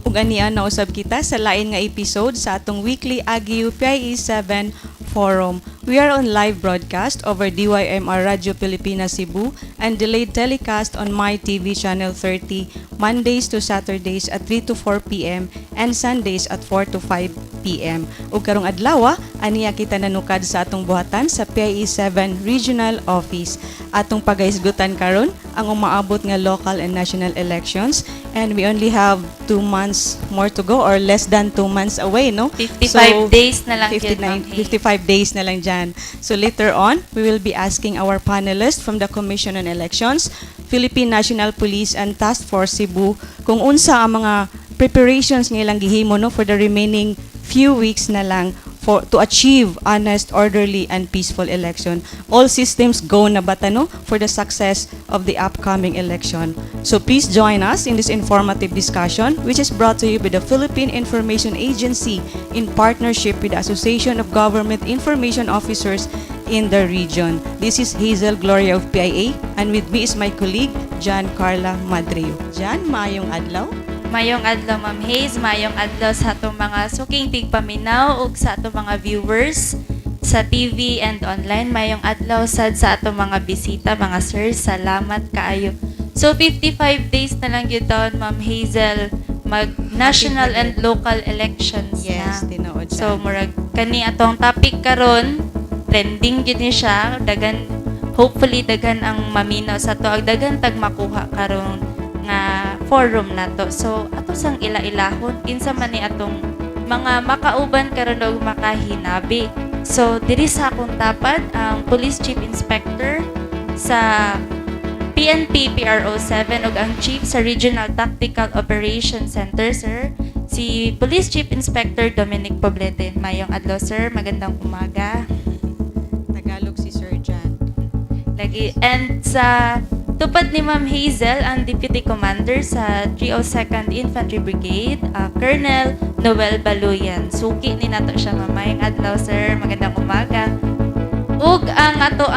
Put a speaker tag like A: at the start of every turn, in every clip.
A: Ug aniya nausab kita sa lain nga episode sa atong weekly Agiu PIE 7 Forum. We are on live broadcast over DYMR Radio Pilipinas Cebu and delayed telecast on MyTV Channel 30 Mondays to Saturdays at 3 to 4 p.m. and Sundays at 4 to 5 p.m. Ug karong adlaw, aniya kita nanukad sa atong buhatan sa PIE 7 Regional Office. Atong pagahisgutan karon ang umaabot nga local and national elections, and we only have 2 months more to go or less than 2 months away, no?
B: 55 days na lang yun, Ma'am Hay.
A: 55 days na lang dyan. So later on, we will be asking our panelists from the Commission on Elections, Philippine National Police and Task Force Cebu kung unsa ang mga preparations nga ilang gihimo, no, for the remaining few weeks na lang to achieve honest, orderly, and peaceful election. All systems go na bata, no, for the success of the upcoming election. So please join us in this informative discussion, which is brought to you by the Philippine Information Agency in partnership with the Association of Government Information Officers in the region. This is Hazel Gloria of PIA, and with me is my colleague, Jan Carla Madreo. Jan, maayong adlaw.
B: Mayong adlaw, Ma'am Hayes, mayong adlaw sa atong mga suking tigpaminaw ug sa atong mga viewers sa TV and online. Mayong adlaw sad sa atong mga bisita, mga sir. Salamat kaayo. So 55 days na lang yun taon, Ma'am Hazel, mag national and local elections
A: Yes,
B: na.
A: tinuod
B: So
A: siya.
B: murag kani atong topic karon, trending yun ni siya, dagan hopefully dagan ang maminaw sa to, ag dagan tag makuha karon nga forum nato. So ato sang ila-ilahon kinsa man ni atong mga makauban karon og makahinabi. So diri sa akong tapad ang Police Chief Inspector sa PNP PRO 7 ug ang Chief sa Regional Tactical Operations Center, sir, si Police Chief Inspector Dominic Poblete. Mayong adlaw, sir, magandang umaga.
A: Tagalog si Sir Jan.
B: Lagi. And sa tupad ni Ma'am Hazel, ang Deputy Commander sa 302nd Infantry Brigade, Colonel Noel Baluyan. Suki ni nato siya, mamayang adlaw, sir. Magandang umaga. Ug ang ato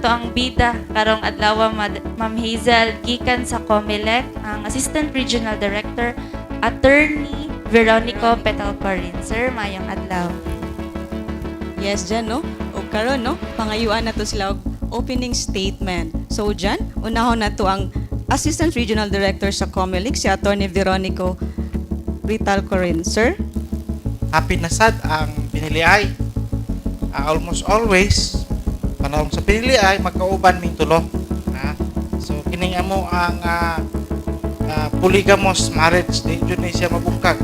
B: ang bida karong adlaw, Ma'am Hazel, gikan sa COMELEC, ang Assistant Regional Director, Attorney Veronico Petalcorin. Sir, mayang adlaw.
A: Yes, Jan, no? O karon, no? Pangayuan na to sila og opening statement. So, Jan, unahon na to ang Assistant Regional Director sa COMELEC, si Atty. Veronico Petalcorin. Sir?
C: Happy na sad ang piniliay. Almost always, panahon sa piniliay, magkauban ming tulo. So, kining amo ang polygamous marriage. Di yun siya mabungkag.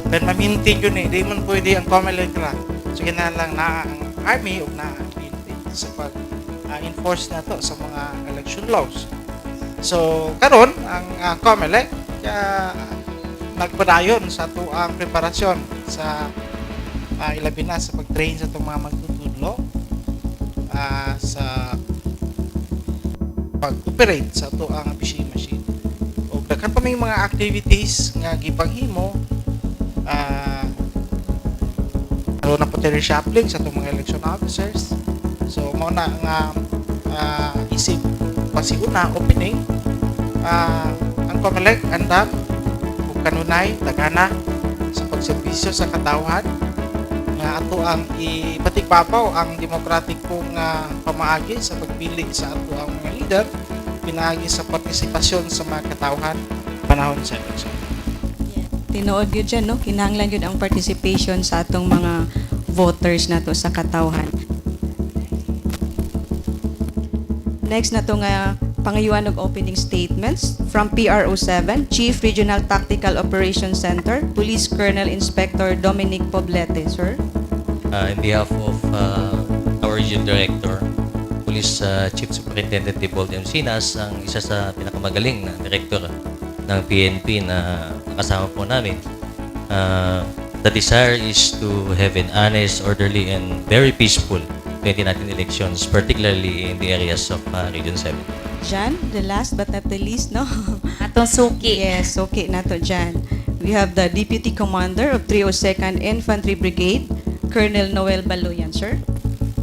C: Then mamintin yun di man pwede ang COMELEC ra. So, kinalang na ang Army o na ang PNP sa pag-enforce na to sa mga election laws. So, karon ang COMELEC nagpadayon sa ito ang preparasyon sa ilabi na sa pag-train sa itong mga magtutudlo sa pag-operate sa ito ang fishing machine. O daghan pa may mga activities nga gipanghimo na pottery shuffling sa itong mga election officers. So, mao na nga isip pasiuna opening ang COMELEC andam ug kanunay dagana sa pagserbisyo sa katawhan nga ato ang ipatigbabaw ang demokratikong pamaagi sa pagpili sa ato ang mga leader pinaagi sa partisipasyon sa mga katawhan panahon sa election.
A: Tinuod yun dyan, no? Kinahanglan yun ang participation sa atong mga voters na to sa katawhan. Next na to nga pangayuan og opening statements from PRO 7, Chief Regional Tactical Operations Center, Police Colonel Inspector Dominic Poblete, sir.
D: In behalf of our Region Director, Police Chief Superintendent Tibold M. Sinas, ang isa sa pinakamagaling na director ng PNP na kasama po namin. The desire is to have an honest, orderly, and very peaceful 2019 elections, particularly in the areas of Region 7.
A: Jan, the last but not the least, no?
B: Atong suki.
A: Yes, okay na to, Jan. We have the Deputy Commander of 302nd Infantry Brigade, Colonel Noel Baloyan, sir.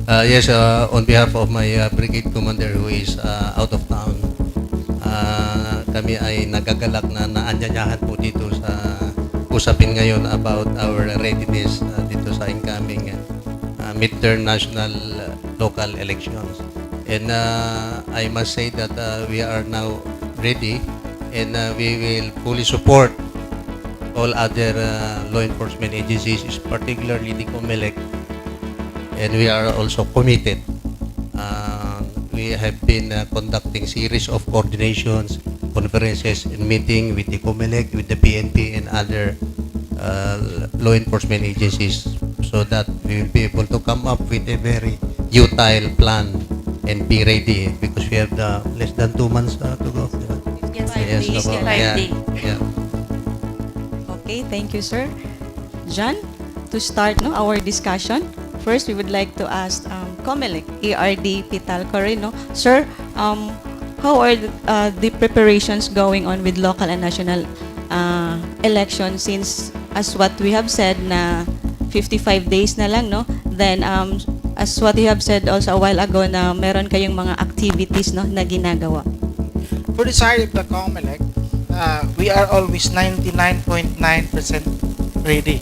E: Yes, on behalf of my brigade commander who is out of town, kami ay nagagalak na naanyanyahan po dito sa usapin ngayon about our readiness dito sa incoming midterm national local elections. And I must say that we are now ready and we will fully support all other law enforcement agencies, particularly the COMELEC, and we are also committed. We have been conducting series of coordinations, conferences, and meeting with the COMELEC, with the PNP, and other law enforcement agencies, so that we will be able to come up with a very utile plan and be ready, because we have less than 2 months to go.
B: Yes,
E: Yes,
B: days,
E: opo.
B: 5
E: Yeah.
B: days.
E: Yeah.
A: Okay, thank you, sir. Jan, to start no, our discussion, first we would like to ask COMELEC, ERD Pital Corino. Sir, how are the preparations going on with local and national elections, since as what we have said na 55 days na lang, no? Then as what you have said also a while ago na meron kayong mga activities, no, na ginagawa.
C: For the side of the COMELEC, we are always 99.9% ready.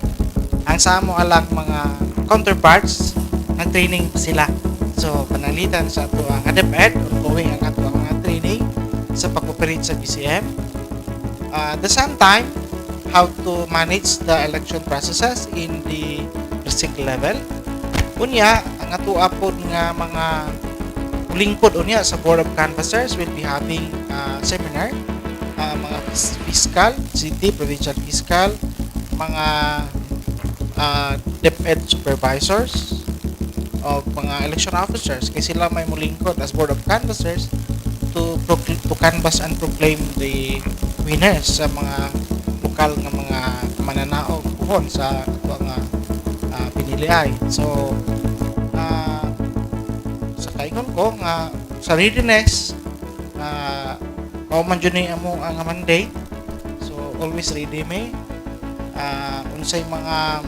C: Ang sa amo alang mga counterparts, nag-training pa sila. So, panalitan sa ato ang ADEPED, ongoing ang ato ang mga training sa pag-operate sa BCM. At the same time, how to manage the election processes in the precinct level. Unya, ang ato apod nga mga lingkod unya sa Board of Canvassers will be having seminar, mga fiscal, city, provincial fiscal, mga DepEd supervisors of mga election officers, kasi sila may mulingkod as Board of Canvassers to canvass and proclaim the winners sa mga lokal nga mga mananaog puhon sa ato nga piniliay. So sa kaingon ko nga sa readiness, mao man jud ni amo ang mandate, so always ready me. Unsay mga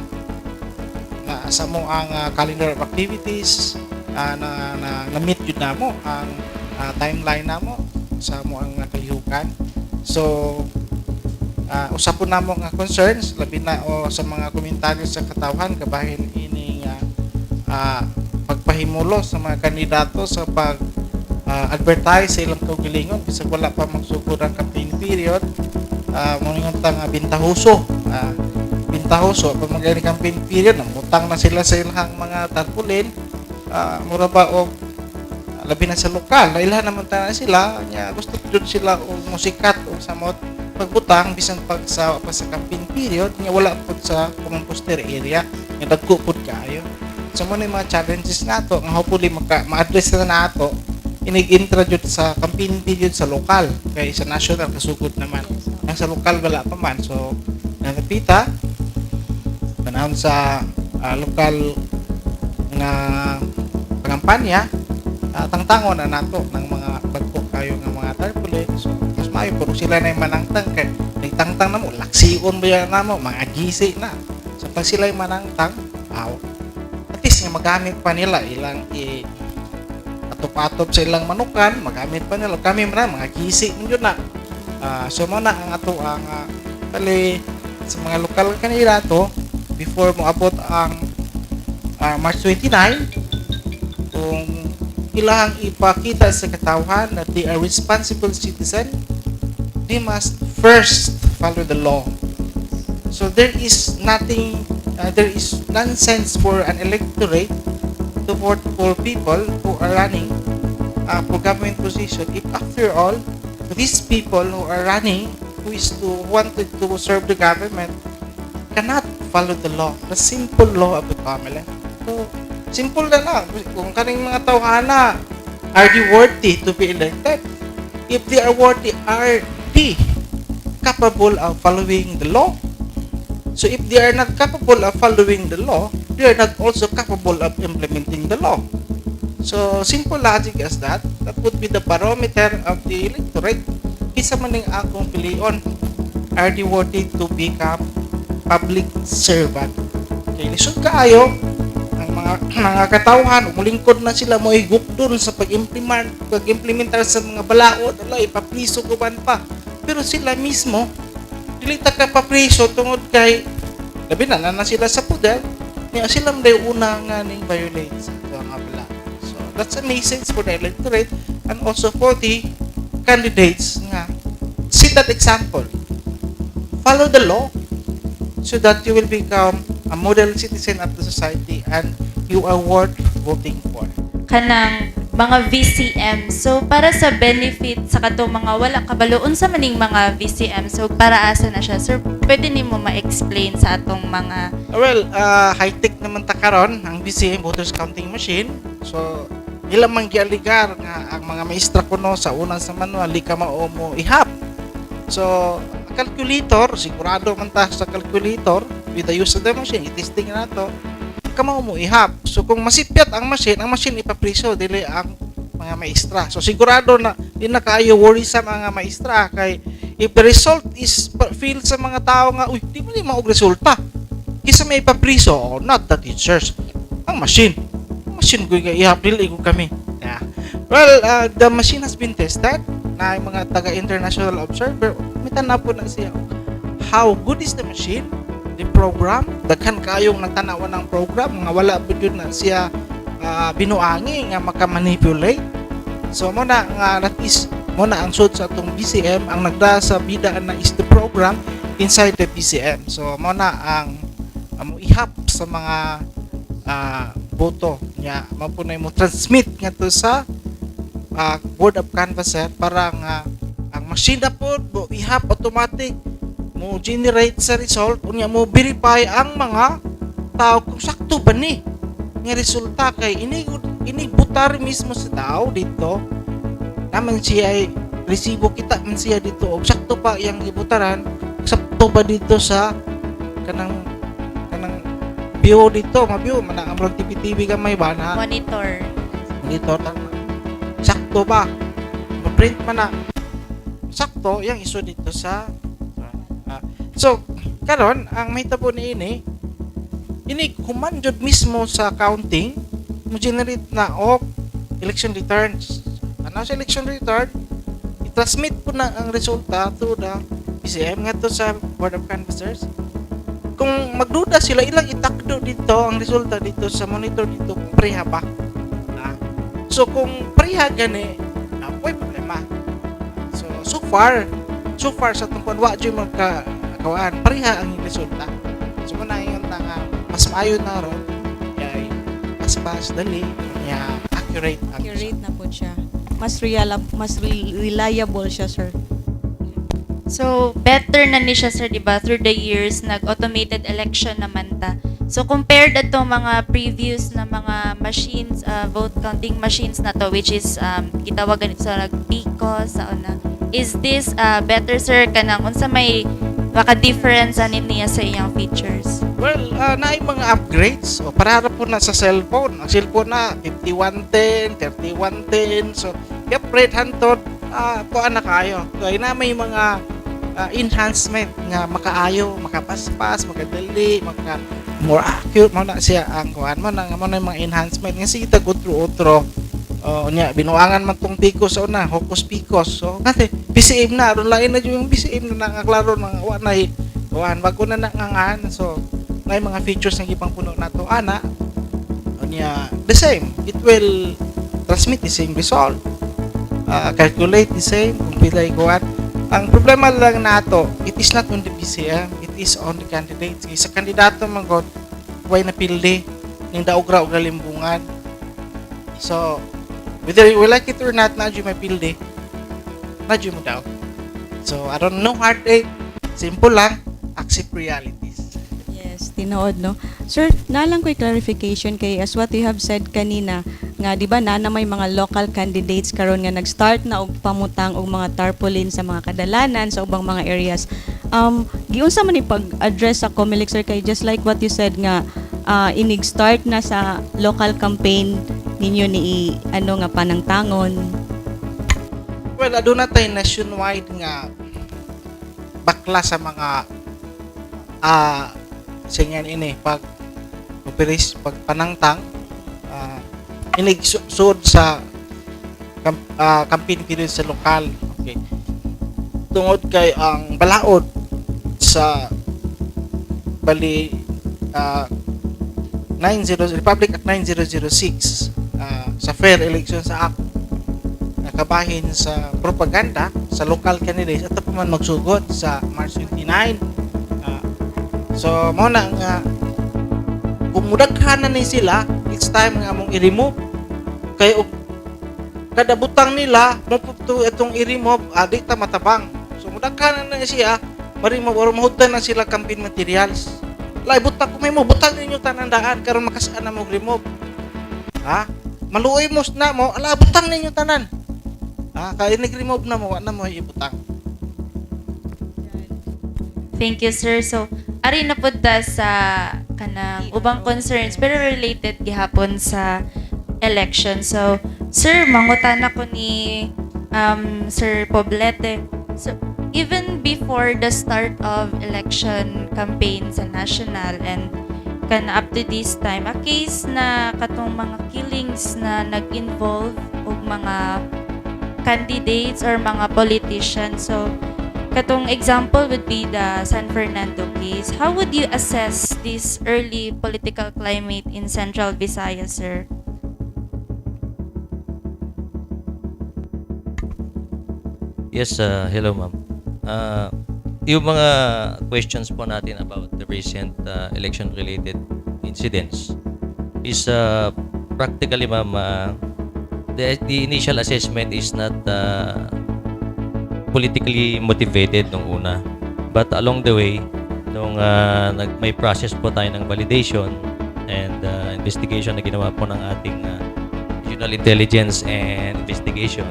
C: sa mo ang calendar of activities na meet jud namo ang timeline namo sa mo ang kalihukan. So usapon namo nga concerns labi na o sa mga komentaryo sa katawhan kabahin ini pagpahimulo sa mga kandidato sa pag advertise sa ilang kaugalingon bisag wala pa magsugod ang campaign period. Moningon tang bintahuso pag mag campaign period namutang na sila sa ilang mga tarpulin, mura ba o labi na sa lokal ilahan naman ta sila nya gusto jud sila og musikat o samot pagbutang bisan pa sa campaign period nya wala pud sa common poster area nga dagko pud kaayo. So mo ni mga challenges nato nga hopefully ma-address na nato inig-introduce sa campaign period sa lokal kay sa national kasugod naman. Ang sa lokal wala pa man, so nagpita panahon sa lokal nga pangampanya, tangtangon na nato ng mga bagko kayo ng mga tarpaulin. So mas maayo pero sila na yung manangtang kay nagtangtang na mo laksiun ba yan na mo mga gisi na. So pag sila yung manangtang, at least nga magamit pa nila ilang atop-atop sa ilang manukan, magamit pa nila kami man mga gisi yun na. So mo na ang ato ang pali sa mga lokal kandidato before mo abot ang March 29, kung ilahang ipakita sa katawhan that they are responsible citizen, they must first follow the law. So there is nonsense for an electorate to vote for people who are running for government position if after all these people who are running wanted to serve the government cannot follow the law, the simple law of the COMELEC. So simple na lang kung kaning mga tawhana are they worthy to be elected. If they are worthy, are they capable of following the law. So if they are not capable of following the law, they are not also capable of implementing the law. So simple logic as that. That would be the barometer of the electorate. Isa man ning akong pilion, are they worthy to become public servant? Okay, lisod kaayo ang mga katawhan, umulingkod na sila mo higugdon sa pag-implementar sa mga balaod, ipapriso guban pa. Pero sila mismo, dili ta ka papriso tungod kay labi na sila sa poder, niya sila may una nga ning violate sa mga balaod. So that's a message for the electorate and also for the candidates nga set that example. Follow the law so that you will become a model citizen of the society and you are worth voting for.
B: Kanang mga VCM. So, para sa benefit sa katong mga wala kabaloon sa maning mga VCM, so para asa na siya? Sir, pwede nimo ma-explain sa atong mga...
C: Well, high-tech naman ta karon ang BCM, voters counting machine. So, ilang man gialigar nga ang mga maestra kuno sa unang sa manual, di ka mao mo ihap. So, calculator, sigurado man ta sa calculator with the use of the machine, i-testing na to, kamo mo ihap. So kung masipyat ang machine ipapriso dili ang mga maestra. So sigurado na di na kaayo worry sa mga maestra kay if the result is feel sa mga tao nga uy di mo ni maog resulta. Kisa may ipapriso or not the teachers. Ang machine ko ihap dili ko kami. Yeah. Well, the machine has been tested na yung mga taga-international observer, mitanaw po na siya how good is the machine, the program, daghan kayong nagtanawan ng program, nga wala po yun na siya binuangi nga makamanipulate. So muna nga that is muna ang suit sa itong BCM, ang nagda sa bidaan na is the program inside the BCM. So muna ang ihap sa mga boto niya, mapunay mo transmit nga to sa board of canvasser para nga ang machine na po ihap automatic mo generate sa result unya mo verify ang mga tao kung sakto ba ni nga resulta kay ini butar mismo sa tao dito naman siya ay resibo kita man siya dito og sakto pa yang gibutaran sakto ba dito sa kanang view dito ma-view man ang TV ka may bana
B: Monitor.
C: sakto ba? Ma-print man na. Sakto, yung iso dito sa... so, karon ang may tabo ni ini kumandod mismo sa counting, mo generate na of election returns. Ano sa election return? I-transmit po na ang resulta through the PCM nga to sa Board of Canvassers. Kung magduda sila, ilang itakdo dito ang resulta dito sa monitor dito kung preha ba. So kung preha gani, may problema. So far sa tungkol wa jud magkawaan, preha ang resulta. So muna yung mas maayo na ron, kay mas dali, niya accurate
A: Na po siya. Mas reliable siya, sir.
B: So, better na ni siya, sir, di ba? Through the years, nag-automated election naman ta. So, compared to mga previous na mga machines, vote counting machines na to, which is, gitawagan ito sa nag-PICO, sa una. Is this better, sir, kanang unsa may maka-difference niya sa iyang features?
C: Well, na yung mga upgrades. So, para po na sa cellphone. Ang cellphone na 5110, 3110. So, i-upgrade hantod, kuan na kayo. So, na may mga enhancement nga makaayo, makapaspas, makadali, more accurate mo na siya ang kuan mo na yung mga enhancement nga sige tag utro nya binuangan man tong PICOS sa una hocus picos so kasi BCM na ron lain na yung BCM na nangaklaro nang wa na kuan bago na nangangan so may mga features nga ipang puno nato ana nya the same it will transmit the same result calculate the same kung pilay kuan. Ang problema lang nato, it is not on the BCM, it is on the candidates. Sa kandidato man god, way napildi ning daogra og limbungan. So, whether you like it or not, na may pildi. Na mo daw. So, I don't know heartache. Simple lang, accept realities.
A: Yes. Tinood, no? Sir, nalang ko'y clarification kay as what you have said kanina, nga di ba na may mga local candidates karon nga nag-start na og pamutang og mga tarpaulin sa mga kadalanan sa ubang mga areas. Giunsa man ni pag-address sa COMELEC, sir, kay just like what you said nga inig-start na sa local campaign ninyo ni ano nga panangtangon.
C: Well, aduna tay nationwide nga bakla sa mga singan ini pag operation pag panangtang inig sud sa campaign period sa lokal. Okay, tungod kay ang balaod sa bali 90 Republic Act 9006 sa Fair Elections Act nakabahin sa propaganda sa local candidates at pa man magsugod sa March 29. So mo na nga kung mudaghanan ni sila, it's time nga mong i-remove kay kada butang nila mo pupto itong i-remove di ta matabang. So mudaghanan na siya ma-remove or mahudan na sila campaign materials. Lay butang ko may mo butang ninyo tanandaan karon makasaan na mo remove. Maluoy mo na mo ala butang ninyo tanan. Kaya nag-remove na mo, na mo ibutang.
B: Thank you, sir. So, ari na po sa kanang ubang concerns pero related gihapon sa election. So, sir, mangutan ako ni Sir Poblete. So, even before the start of election campaign sa national and up to this time, a case na katong mga killings na nag-involve og mga candidates or mga politicians. So, katong example would be the San Fernando case. How would you assess this early political climate in Central Visayas, sir?
D: Yes, hello ma'am. Yung mga questions po natin about the recent election-related incidents is practically ma'am, the initial assessment is not politically motivated nung una. But along the way, nung may process po tayo ng validation and investigation na ginawa po ng ating Regional Intelligence and Investigation,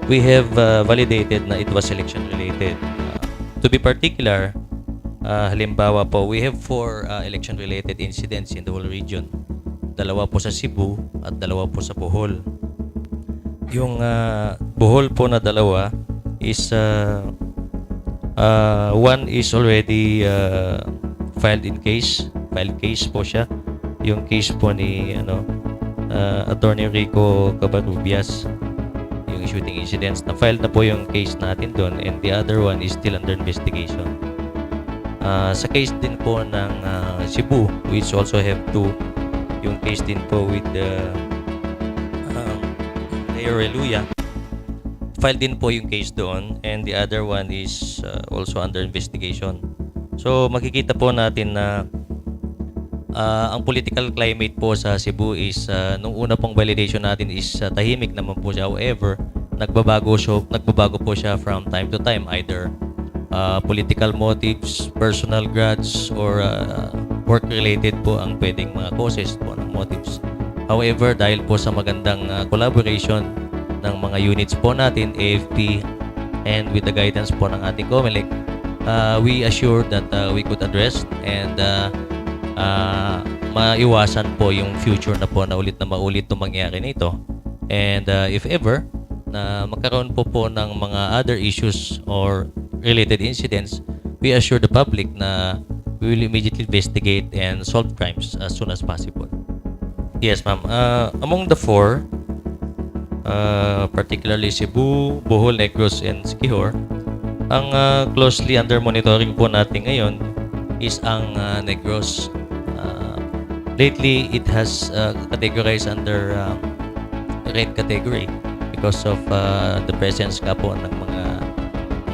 D: we have validated na it was election-related. To be particular, halimbawa po, we have 4 election-related incidents in the whole region. 2 po sa Cebu at 2 po sa Bohol. Yung Bohol po na 2 is one is already filed case po siya. Yung case po ni Attorney Rico Cabarrubias, yung shooting incidents, na filed na po yung case natin doon, and the other one is still under investigation. Sa case din po ng Cebu, which also have 2, yung case din po with Mayor Reluya, filed din po yung case doon, and the other one is also under investigation. So makikita po natin na ang political climate po sa Cebu is nung una pong validation natin is tahimik naman po siya. However, nagbabago po siya from time to time, either political motives, personal grudge, or work related po ang pwedeng mga causes po ng motives. However, dahil po sa magandang collaboration ng mga units po natin, AFP, and with the guidance po ng ating COMELEC, we assured that we could address and maiwasan po yung future na po na maulit na mangyari nito. And if ever na magkaroon po ng mga other issues or related incidents, we assure the public na we will immediately investigate and solve crimes as soon as possible. Yes, ma'am. Among the 4, particularly Cebu, Bohol, Negros, and Siquijor, ang closely under monitoring po natin ngayon is ang Negros. Lately, it has categorized under red category because of the presence ka po ng mga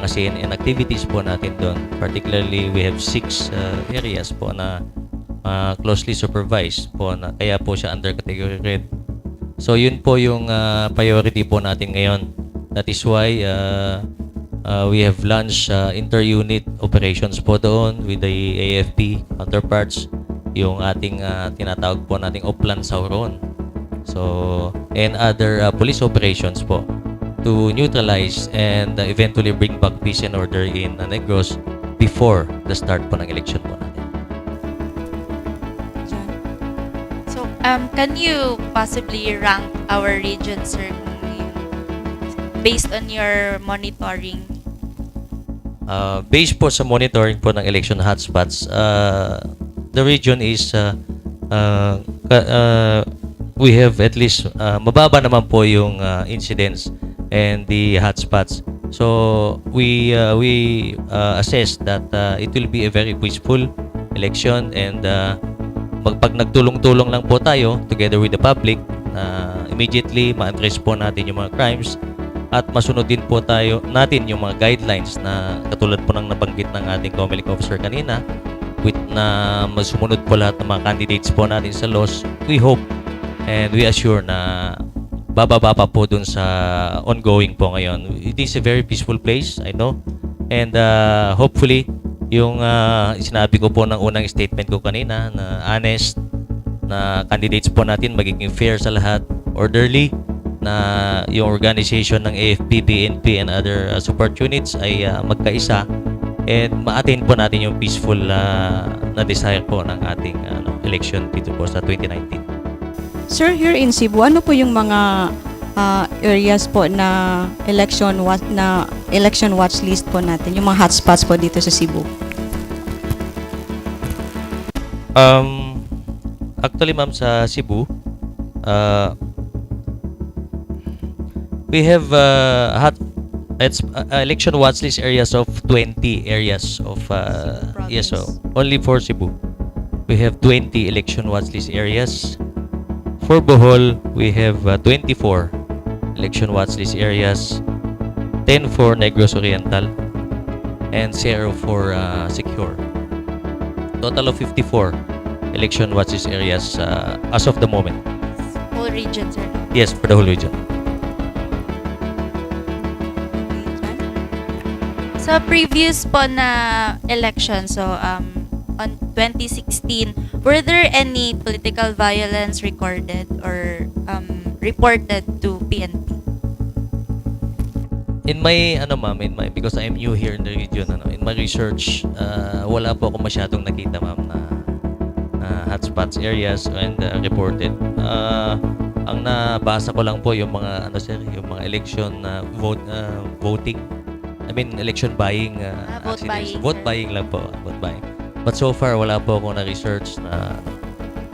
D: CNN activities po natin doon. Particularly, we have 6 areas po na closely supervised po, na kaya po siya under category red. So yun po yung priority po natin ngayon. That is why we have launched inter-unit operations po doon with the AFP counterparts yung ating tinatawag po nating Oplan Sauron. So, and other police operations po to neutralize and eventually bring back peace and order in Negros before the start po ng election po natin.
A: Jan?
B: So, can you possibly rank our region, sir, based on your monitoring?
D: Based po sa monitoring po ng election hotspots, the region is we have at least mababa naman po yung incidents and the hotspots. So we assess that it will be a very peaceful election, and pag nagtulong-tulong lang po tayo together with the public, immediately ma-address po natin yung mga crimes at masunod din po natin yung mga guidelines na katulad po ng nabanggit ng ating COMELEC officer kanina, with na masumunod po lahat ng mga candidates po natin sa laws. We hope and we assure na bababa pa po dun sa ongoing po ngayon. It is a very peaceful place, I know, and hopefully yung sinabi ko po ng unang statement ko kanina na honest na candidates po natin magiging fair sa lahat, orderly, na yung organization ng AFP, BNP and other support units ay magkaisa, and ma-attain po natin yung peaceful na desire po ng ating election dito po sa 2019.
A: Sir, here in Cebu, ano po yung mga areas po na election watch list po natin, yung mga hotspots po dito sa Cebu?
D: Actually, ma'am, sa Cebu, we have election watch list areas of 20 areas of yes, so only for Cebu we have 20 election watch list areas. For Bohol, we have 24 election watch list areas, 10 for Negros Oriental, and 0 for Secure. Total of 54 election watch list areas as of the moment.
B: Whole region, sir.
D: Yes, for the whole region.
B: Sa previous po na election, so on 2016, were there any political violence recorded or reported to PNP?
D: In my because I am new here in the region, in my research, wala po ako masyadong nakita, ma'am, na hotspots areas and reported. Ang nabasa ko lang po yung mga yung mga election voting. I mean, election buying
B: Vote
D: accidents.
B: buying,
D: Vote
B: sir.
D: buying lang po, vote buying. But so far, wala po ako na-research na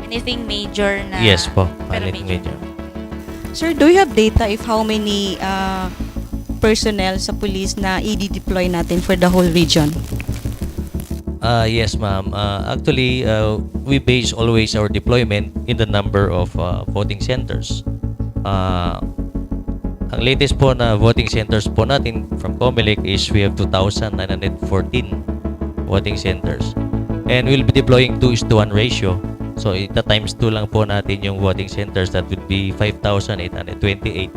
B: Anything major na?
D: yes po,
B: Pero
D: anything major.
A: Sir, do you have data if how many personnel sa police na i-deploy natin for the whole region?
D: Yes, ma'am. Actually, we base always our deployment in the number of voting centers. Ang latest po na voting centers po natin from COMELEC is we have 2,914 voting centers. And we'll be deploying 2:1 ratio. So, times 2 lang po natin yung voting centers. That would be 5,828.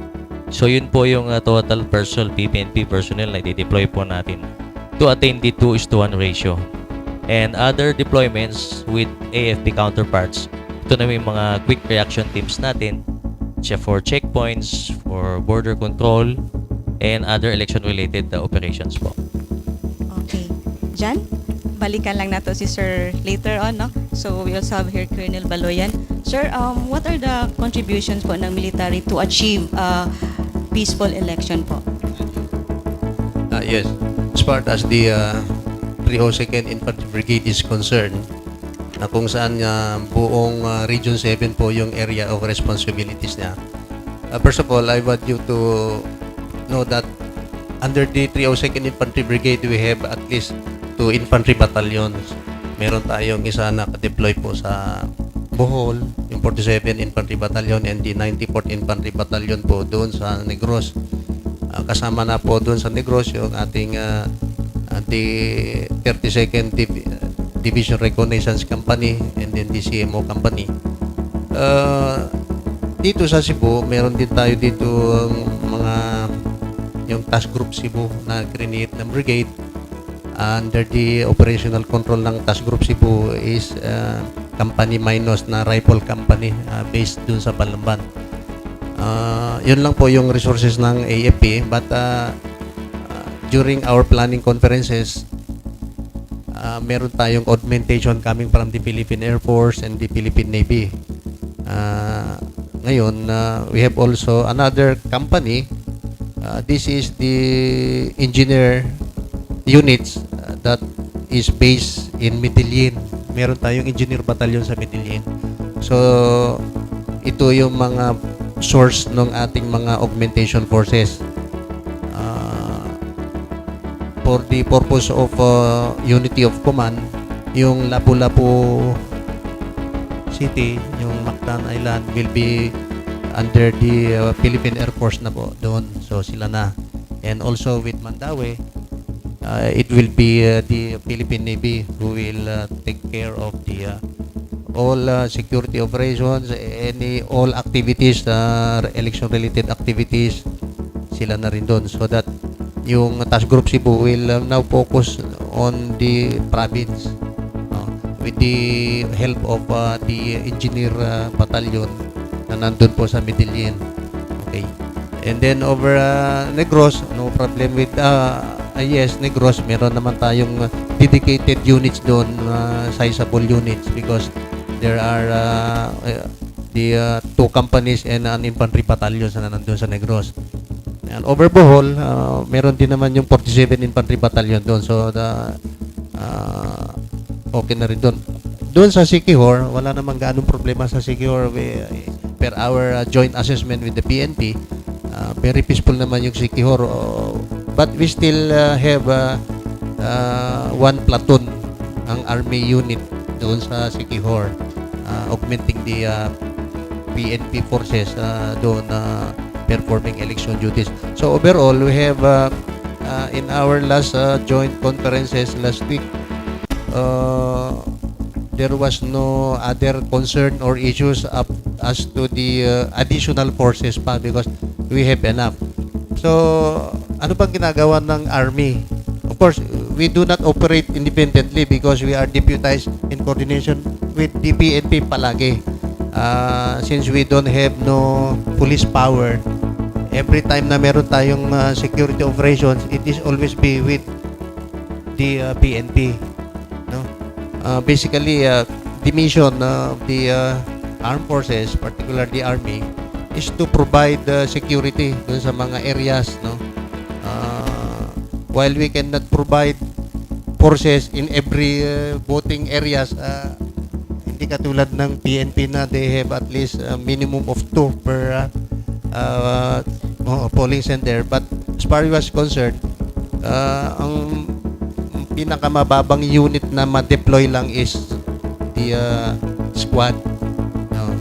D: So, yun po yung total PNP personnel na i-deploy po natin to attain the 2:1 ratio. And other deployments with AFP counterparts, ito na yung mga quick reaction teams natin, siya for checkpoints, for border control, and other election-related operations po.
A: Okay. Jan, balikan lang nato si Sir later on, no? So, we also have here Colonel Baloyan. Sir, what are the contributions po ng military to achieve peaceful election po?
E: Yes, as far as the 302nd Infantry Brigade is concerned, na kung saan buong Region 7 po yung area of responsibilities niya. First of all, I want you to know that under the 302nd Infantry Brigade, we have at least 2 infantry battalions. Meron tayong isa na deploy po sa Bohol, yung 47 Infantry Battalion, and the 94th Infantry Battalion po doon sa Negros. Kasama na po doon sa Negros yung ating the 32nd Division Reconnaissance Company and then the CMO Company. Dito sa Cebu, meron din tayo dito yung Task Group Cebu na create ng brigade. Under the operational control ng Task Group Cebu is company minus na rifle company based dun sa Balamban. Yun lang po yung resources ng AFP, but during our planning conferences, meron tayong augmentation coming from the Philippine Air Force and the Philippine Navy. Ngayon, we have also another company. This is the engineer units that is based in Medellin. Meron tayong engineer battalion sa Medellin. So, ito yung mga source ng ating mga augmentation forces. For the purpose of unity of command, yung Lapu-Lapu City, yung Mactan Island will be under the Philippine Air Force na po doon. So sila na. And also with Mandaue, it will be the Philippine Navy who will take care of the all security operations, all activities, election related activities, sila na rin doon. So that yung Task Group Cebu will now focus on the province with the help of the engineer battalion na nandun po sa Medellin. Okay. And then over Negros, no problem with yes, Negros, meron naman tayong dedicated units doon, sizable units, because there are the two companies and an infantry battalion na nandun sa Negros. And over Bohol, meron din naman yung 47 infantry battalion doon. So okay na rin doon. Doon sa Siquijor, wala namang gaanong problema sa Siquijor. Per our joint assessment with the PNP, very peaceful naman yung Siquijor. But we still have one platoon ang army unit doon sa Siquijor, augmenting the PNP forces doon performing election duties. So overall, we have in our last joint conferences last week, there was no other concern or issues as to the additional forces pa, because we have enough. So, ano bang ginagawa ng Army? Of course, we do not operate independently because we are deputized in coordination with DPNP palagi. Since we don't have no police power, every time na meron tayong security operations, it is always be with the PNP. No? Basically, the mission of the armed forces, particularly Army, is to provide security dun sa mga areas. No? While we cannot provide forces in every voting areas, hindi katulad ng PNP na they have at least a minimum of 2 per polling center. But as far as concerned, ang pinakamababang unit na ma-deploy lang is the squad. No?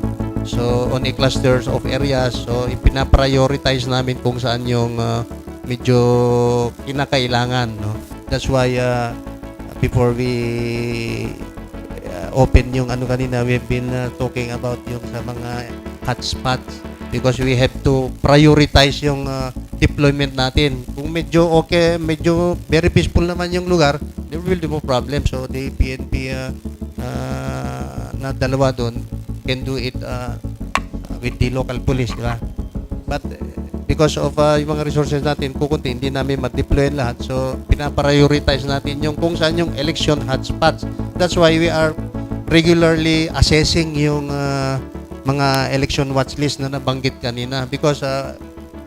E: So on a clusters of areas, so ipina-prioritize namin kung saan yung medyo kinakailangan. No? That's why before we open yung ano kanina, we've been talking about yung sa mga hotspots, because we have to prioritize yung deployment natin. Kung medyo okay, medyo very peaceful naman yung lugar, there will be no problem. So the PNP na dalawa doon can do it with the local police, di ba? But because of yung mga resources natin, kukunti, hindi namin ma-deploy lahat. So pinaprioritize natin yung kung saan yung election hotspots. That's why we are regularly assessing yung mga election watch list na nabanggit kanina, because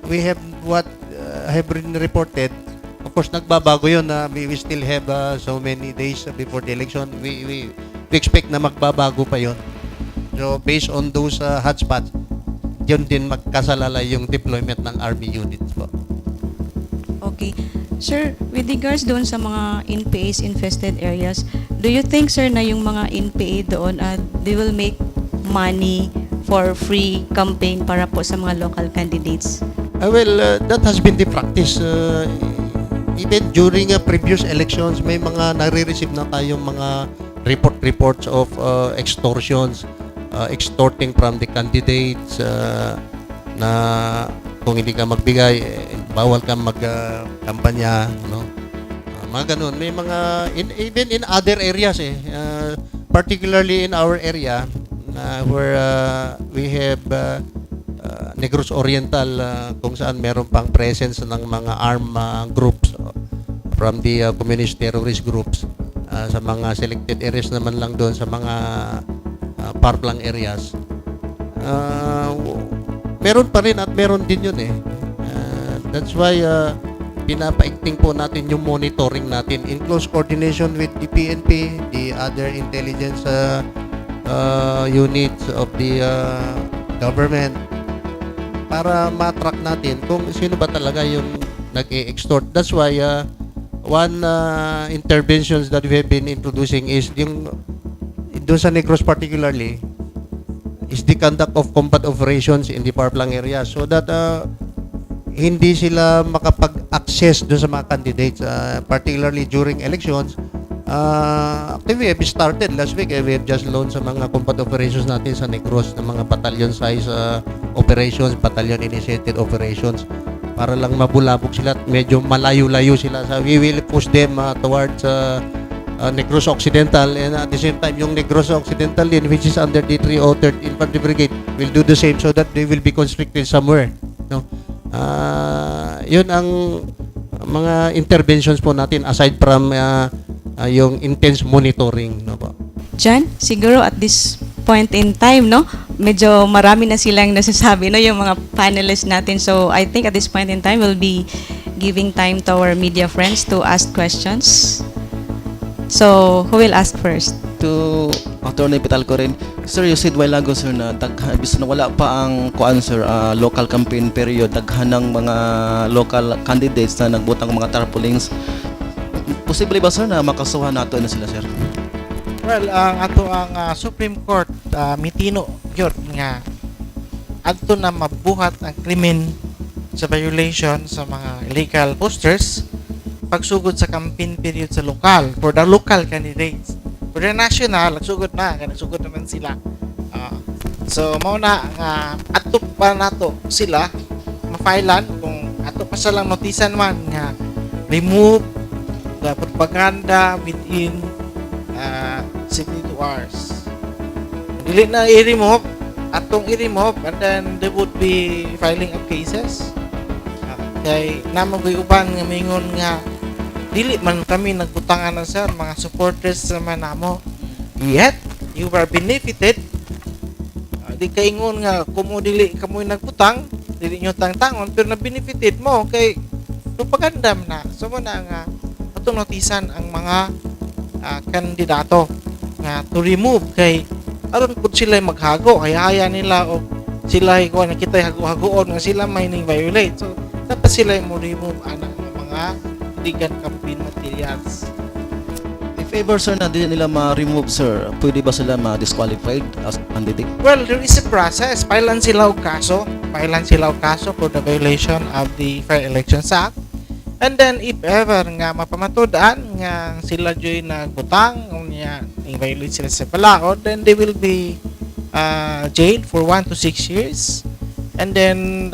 E: we have what have been reported. Of course, nagbabago yun. We still have so many days before the election. We expect na magbabago pa yun. So based on those hotspots, yun din magkasalala yung deployment ng Army units po.
A: Okay. Sir, with regards doon sa mga NPAs infested areas, do you think, sir, na yung mga NPA doon, they will make money for free campaign para po sa mga local candidates?
E: Well, that has been the practice. Even during previous elections, may mga nare-receive na tayong mga reports of extortions, extorting from the candidates na kung hindi ka magbigay, bawal kang magkampanya, no? Mga ganun. May mga even in other areas particularly in our area, where we have Negros Oriental, kung saan meron pang presence ng mga armed groups from the communist terrorist groups, sa mga selected areas naman lang doon sa mga far-flung areas. Meron pa rin at meron din yun eh. That's why pinapaikting po natin yung monitoring natin in close coordination with the PNP, the other intelligence units of the government, para matrack natin kung sino ba talaga yung nag-extort. That's why one interventions that we have been introducing is yung doon sa Negros particularly is the conduct of combat operations in the far-flung area, so that hindi sila makapag-access doon sa mga candidates, particularly during elections. Actually, we have started last week. We have just launched sa mga combat operations natin sa Negros, ng mga battalion size operations, battalion initiated operations, para lang mabulabog sila at medyo malayo-layo sila. So we will push them towards Negros Occidental, and at the same time yung Negros Occidental din, which is under the 303rd Infantry Brigade, will do the same, so that they will be constricted somewhere, no? Yun ang mga interventions po natin aside from yung intense monitoring, no po.
A: Jan, siguro at this point in time, no, medyo marami na silang nasasabi, no, yung mga panelists natin. So I think at this point in time, we'll be giving time to our media friends to ask questions. So who will ask first?
F: To Attorney Pitalco rin. Sir, you said while ago, sir, na bis na wala pa ang kuan, sir, local campaign period, daghan ng mga local candidates na nagbutang mga tarpaulins. Posible ba, sir, na makasuhan nato na sila, sir?
C: Well, ang Supreme Court mitino yun nga adto na mabuhat ang krimen sa violation sa mga illegal posters pagsugod sa campaign period sa lokal for the local candidates. For the national, nagsugod naman sila. So mao na nga adto pa nato sila mafailan kung adto pa sa lang notisan man nga remove the propaganda within 72 hours. Dili na i-remove, atong i-remove, and then they would be filing up cases. Kay naman ko'y uban nga mingon nga dili man kami nagbutangan na, sir, mga supporters naman namo. Yet you were benefited. Di kaingon nga kumo dili kamoy nagbutang, dili nyo tangtangon, pero na benefited mo kay propaganda na. So mo na nga atong notisan ang mga kandidato nga to remove kay aron pud sila maghago, haya nila o sila ko nakita hago-hagoon nga sila may ning violate. So dapat sila mo remove ana ng mga legal campaign materials.
F: If ever, sir, na di nila ma-remove, sir, pwede ba sila ma-disqualified as candidate?
C: Well, there is a process. Pailan sila og kaso for the violation of the Fair Elections Act. And then if ever nga mapamatudan nga sila joy nagbutang unya i-violate sila sa balaod, then they will be jailed for 1 to 6 years. And then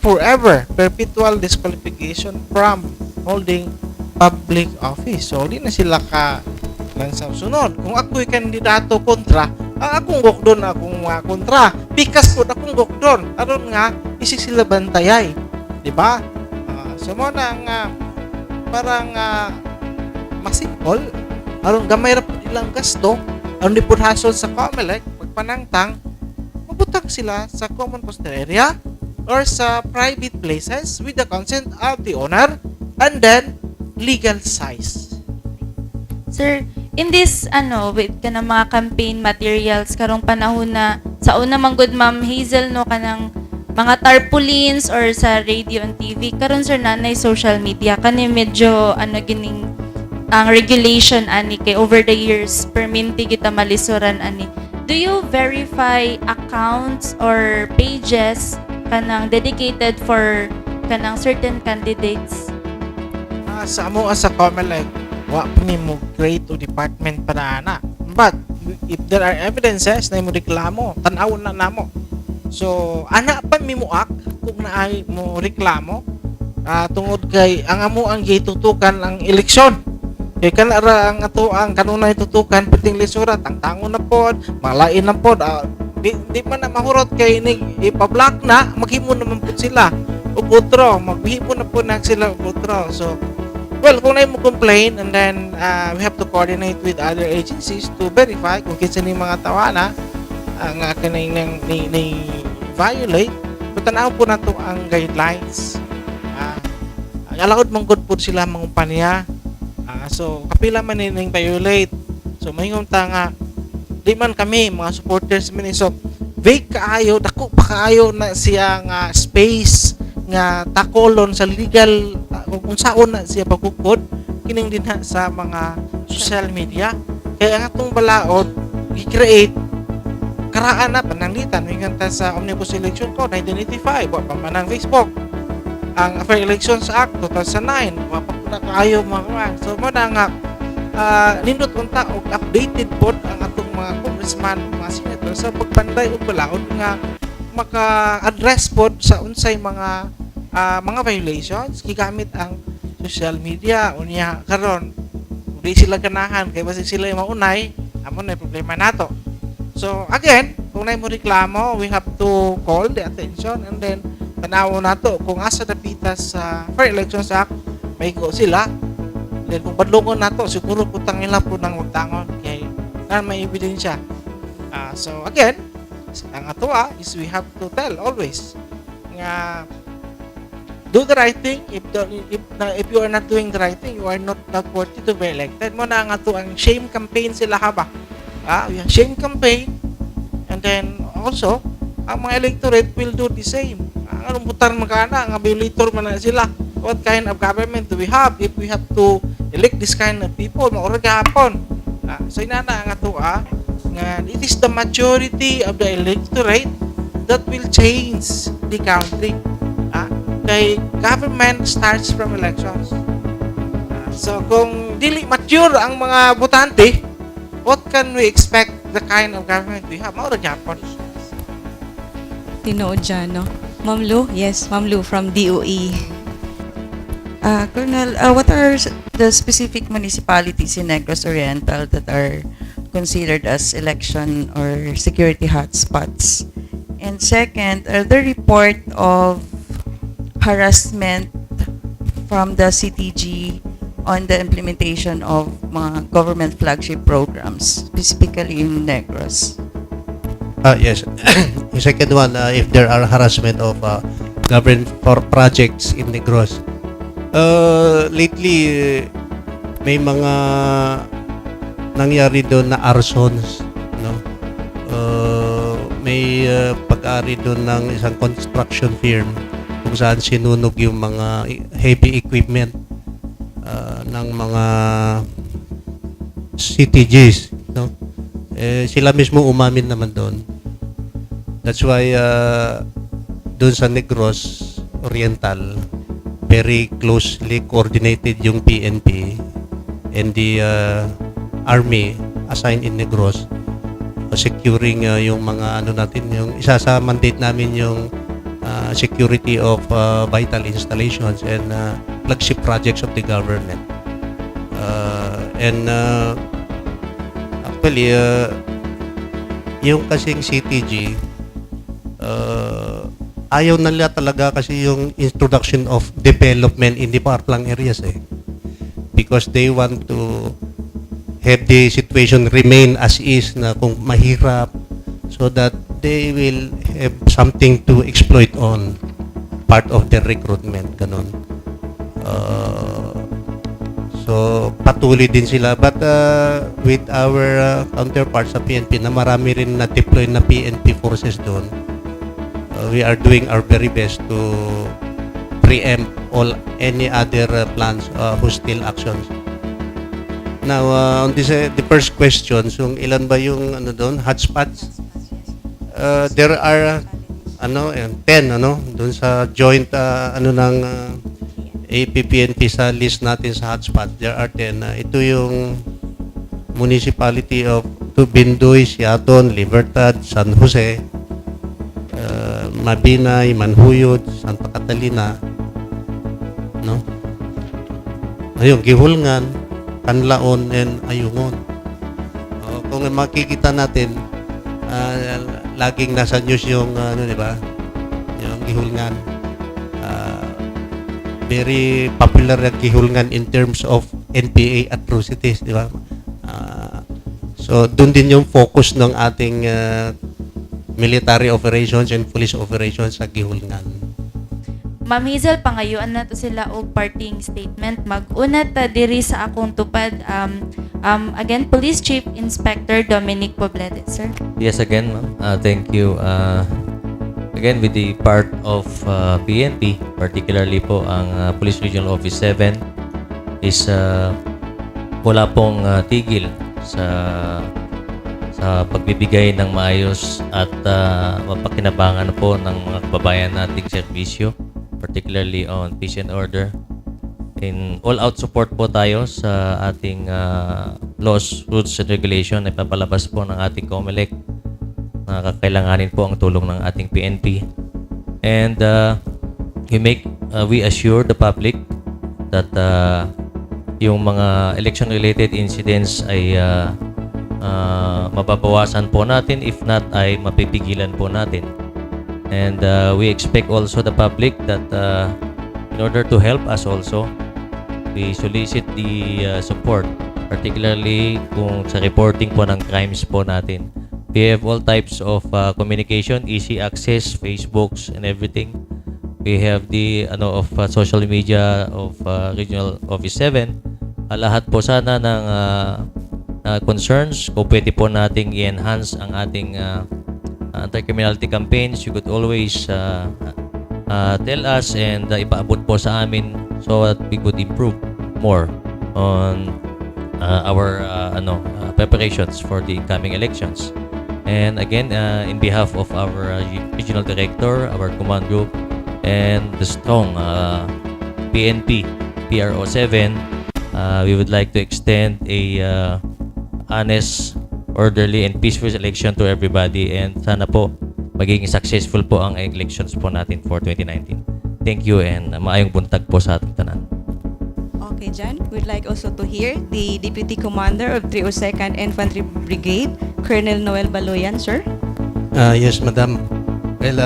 C: forever perpetual disqualification from holding public office. So di na sila ka lansang sunod. Kung ako'y kandidato kontra, akong gokdon akong kontra. Pikas po akong gokdon. Aron nga isig sila bantayay. Di ba? So mo na nga parang masimple. Aron gamay ra po ilang gasto. Aron di po hasol sa COMELEC pagpanangtang mabutang sila sa common poster area or sa private places with the consent of the owner and then legal size.
B: Sir, in this with kanang mga campaign materials karong panahon na sa una man good Ma'am Hazel no kanang mga tarpaulins or sa radio and TV karon, sir, nanay social media kani medyo gining ang regulation ani kay over the years perminti kita malisuran ani. Do you verify accounts or pages kanang dedicated for kanang certain candidates?
C: Sa amo sa COMELEC, wa pa mi mo create o department para na. But if there are evidences na mo reklamo, tan-awon na namo. So ana pa mi mo act kung naay mo reklamo tungod kay ang amo ang gitutukan ang eleksyon. Kay kana ra ang ato ang kanunay tutukan piting lisurat ang tango na pod, malain na pod. Di man na mahurot kay ni ipa-block na maghimo naman pod sila. Ug utro, maghimo na pod na sila ug utro. So well, kung na mo complain and then we have to coordinate with other agencies to verify kung kinsa ni mga tawana ang kanay ni violate. Tanaw po nato ang guidelines. Allowed mong good po sila mga kumpanya. So kapila man ning violate. So mayong nga di man kami mga supporters man so vague kaayo, dako pa kaayo na siya nga space nga takolon sa legal kung saon na siya pagkukod kining dinha sa mga social media. Kaya ang atong balaod i-create karaan na pananglitan hinganta sa Omnibus Election Code 1985 wa pa man ang Facebook. Ang Fair Elections Act 2009 wa pa na kaayo mga so mo na nga nindot unta og updated pod ang atong mga congressman, mga senator sa pagpanday og balaod nga maka-address pod sa unsay mga violations gigamit ang social media unya karon di sila ganahan kay basi sila yung maunay amo na problema nato. So again, kung na mo reklamo, we have to call the attention and then tanaw nato kung asa dapita sa Fair Elections Act may go sila. Then kung padlungon nato siguro putang nila po nang magtangon kay na may ebidensya. So again, ang ato is we have to tell always nga do the right thing. If you are not doing the right thing, you are not worthy to be elected. Mo na ang ato ang shame campaign sila haba. Yung shame campaign and then also ang mga electorate will do the same. Anong butar magana nga violator man na sila. What kind of government do we have if we have to elect this kind of people? Maura gahapon. So inana ang ato nga it is the majority of the electorate that will change the country. Kay government starts from elections. So kung dili mature ang mga botante, what can we expect the kind of government we have? Maura gahapon.
A: Tinuod dyan, no? Ma'am Lu? Yes, Ma'am Lu from DOE.
G: Colonel, what are the specific municipalities in Negros Oriental that are considered as election or security hotspots? And second, are there report of harassment from the CTG on the implementation of mga government flagship programs, specifically in Negros?
E: Yes. Yung second one, if there are harassment of government for projects in Negros. Lately, may mga nangyari doon na arsons, no? May pag-ari doon ng isang construction firm kung saan sinunog yung mga heavy equipment ng mga CTGs, no? Sila mismo umamin naman doon. That's why doon sa Negros Oriental, very closely coordinated yung PNP and the Army assigned in Negros, securing yung mga ano natin, yung isa sa mandate namin yung security of vital installations and flagship projects of the government. Actually, yung kasing CTG, ayaw nila talaga kasi yung introduction of development in the far-flung areas because they want to have the situation remain as is na kung mahirap so that they will have something to exploit on part of their recruitment, ganon. So patuloy din sila but with our counterparts sa PNP na marami rin na deploy na PNP forces doon, we are doing our very best to preempt all any other plans, hostile actions. Now, on this, the first question, so ilan ba yung ano doon, hotspots? There are 10 doon sa joint ng APPNP sa list natin sa hotspot. There are 10. Ito yung municipality of Tubindoy, Siaton, Libertad, San Jose, Mabinay, Manhuyod, Santa Catalina, no? Ayun, Gihulngan, Canlaon and Ayungon. Kung makikita natin, laging nasa news yung di ba? Yung Gihulngan. Very popular ang Gihulngan in terms of NPA atrocities, di ba? So doon din yung focus ng ating military operations and police operations sa Gihulngan.
B: Ma'am Hazel, pangayuan na to sila og parting statement. Mag-una ta diri sa akong tupad. Again, Police Chief Inspector Dominic Poblete, sir.
D: Yes, again, ma'am. Thank you. Again, with the part of PNP, particularly po ang Police Regional Office 7 is wala pong tigil sa pagbibigay ng maayos at mapakinabangan po ng mga kababayan nating serbisyo, particularly on peace and order. In all-out support po tayo sa ating laws, rules, and regulation na ipapalabas po ng ating COMELEC na kakailanganin po ang tulong ng ating PNP. And we assure the public that yung mga election-related incidents ay mababawasan po natin, if not ay mapipigilan po natin. And we expect also the public that in order to help us also, we solicit the support, particularly kung sa reporting po ng crimes po natin. We have all types of communication, easy access, Facebooks and everything. We have the social media of Regional Office 7. Lahat po sana ng concerns, kung pwede po nating i-enhance ang ating anti-criminality campaigns, you could always tell us and ipaabot po sa amin so that we could improve more on our preparations for the coming elections. And again, in behalf of our regional director, our command group, and the strong PNP PRO 7, we would like to extend a honest, orderly, and peaceful election to everybody, and sana po magiging successful po ang elections po natin for 2019. Thank you and maayong buntag po sa ating tanan.
A: Okay, Jan. We'd like also to hear the Deputy Commander of 302nd Infantry Brigade, Colonel Noel Baloyan, sir.
E: Yes, Madam. Well,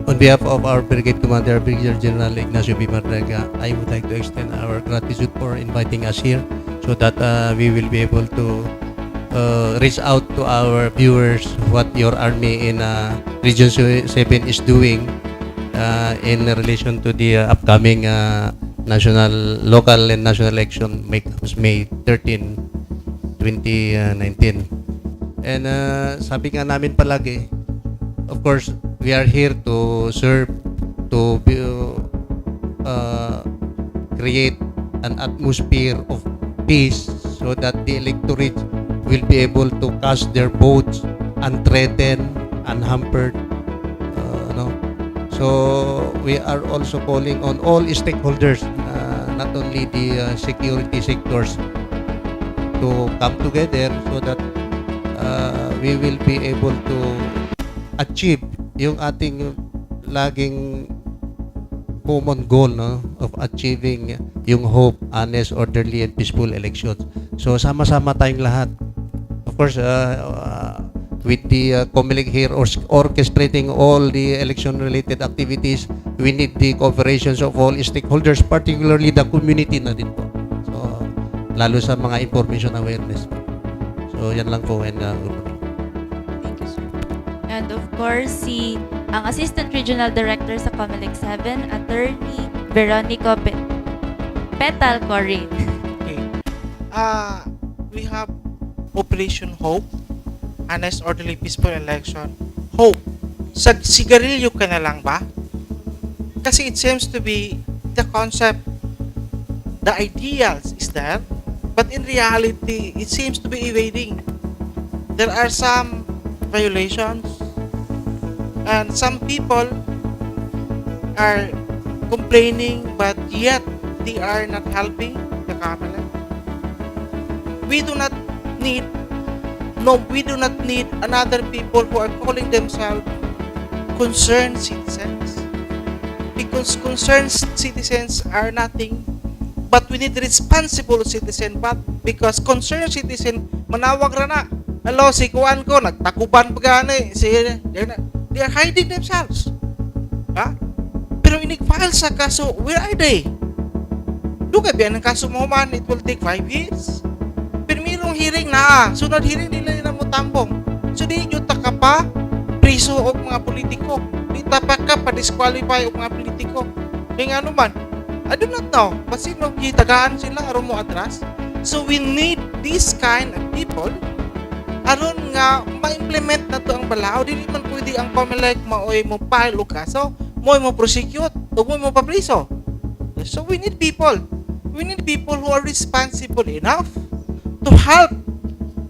E: on behalf of our Brigade Commander, Brigadier General Ignacio B. Mardaga, I would like to extend our gratitude for inviting us here so that we will be able to reach out to our viewers what your army in Region 7 is doing in relation to the upcoming local and national election May 13, 2019. And sabi nga namin palagi, of course, we are here to serve, to create an atmosphere of peace so that the electorate will be able to cast their votes unthreatened, unhampered. So we are also calling on all stakeholders, not only the security sectors, to come together so that we will be able to achieve yung ating laging common goal, no, of achieving yung hope, honest, orderly, and peaceful elections. So sama-sama tayong lahat. Of course, with the COMELEC here orchestrating all the election-related activities, we need the cooperations of all stakeholders, particularly the community na din po. So, lalo sa mga information awareness. So, yan lang po. And,
A: Thank you, sir.
B: And of course, ang Assistant Regional Director sa COMELEC 7, Attorney Veronica Petal Corin.
C: Okay. We have Operation Hope, honest, orderly, peaceful election. Hope. Sigarilyo ka na lang ba? Kasi it seems to be the concept, the ideals is there, but in reality, it seems to be evading. There are some violations, and some people are complaining, but yet they are not helping the COMELEC. We do not need another people who are calling themselves concerned citizens. Because concerned citizens are nothing but we need responsible citizen, but because concerned citizen manawag ra na. Hello, si kuan ko nagtakuban pa gani, they are hiding themselves. Ha? Pero inig-file sa kaso, where are they? Duga biyan ang kaso mo man, it will take 5 years. Pirmirong hearing na, sunod hearing nila mo tambong. So di nyo taka pa, priso o mga politiko. Di tapak ka pa disqualify o mga politiko. Kaya nga naman, I do not know, pasino gitagaan sila aron mo atras. So we need this kind of people aron nga ma-implement na to ang balao. Dili man pwede ang COMELEC maoy mo file o kaso, mo'y mo prosecute o mo'y mo papriso. So we need people. We need people who are responsible enough to help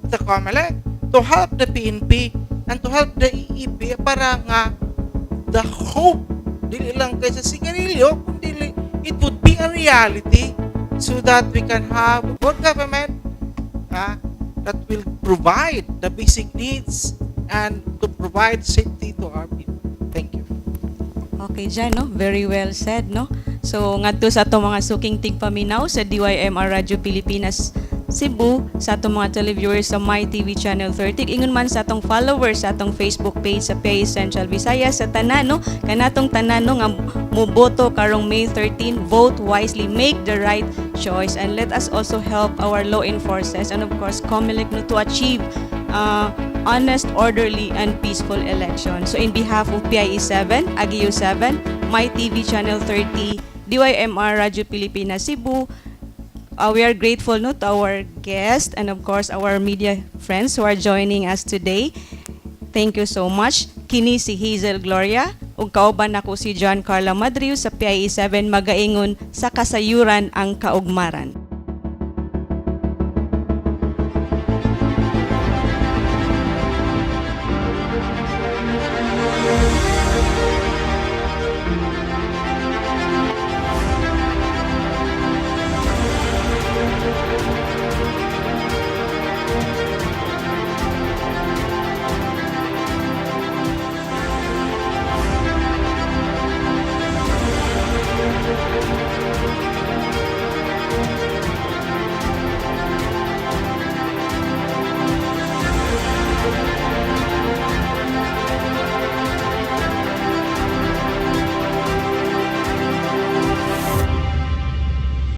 C: the COMELEC, to help the PNP, and to help the EEP para nga the hope, dili lang kay sa sigarilyo, kundi it would be a reality so that we can have a good government that will provide the basic needs and to provide safety to our people. Thank you.
A: Okay, Jan, no? Very well said, no? So, ngadto sa atong mga suking tigpaminaw sa DYMR Radio Pilipinas Cebu, sa atong mga televiewers sa My TV Channel 30, ingon man sa atong followers sa atong Facebook page sa PAY Central Visayas, sa tanan, no? Kanatong tanan, no? Nga muboto karong May 13, vote wisely, make the right choice, and let us also help our law enforcers and of course COMELEC, no, to achieve honest, orderly, and peaceful election. So in behalf of PIE 7, AGIU 7, My TV Channel 30, DYMR Radio Pilipinas Cebu, we are grateful, no, to our guests and of course our media friends who are joining us today. Thank you so much. Kini si Hazel Gloria, ug kauban ako si John Carla Madriu sa PIE 7, magaingon sa kasayuran ang kaugmaran.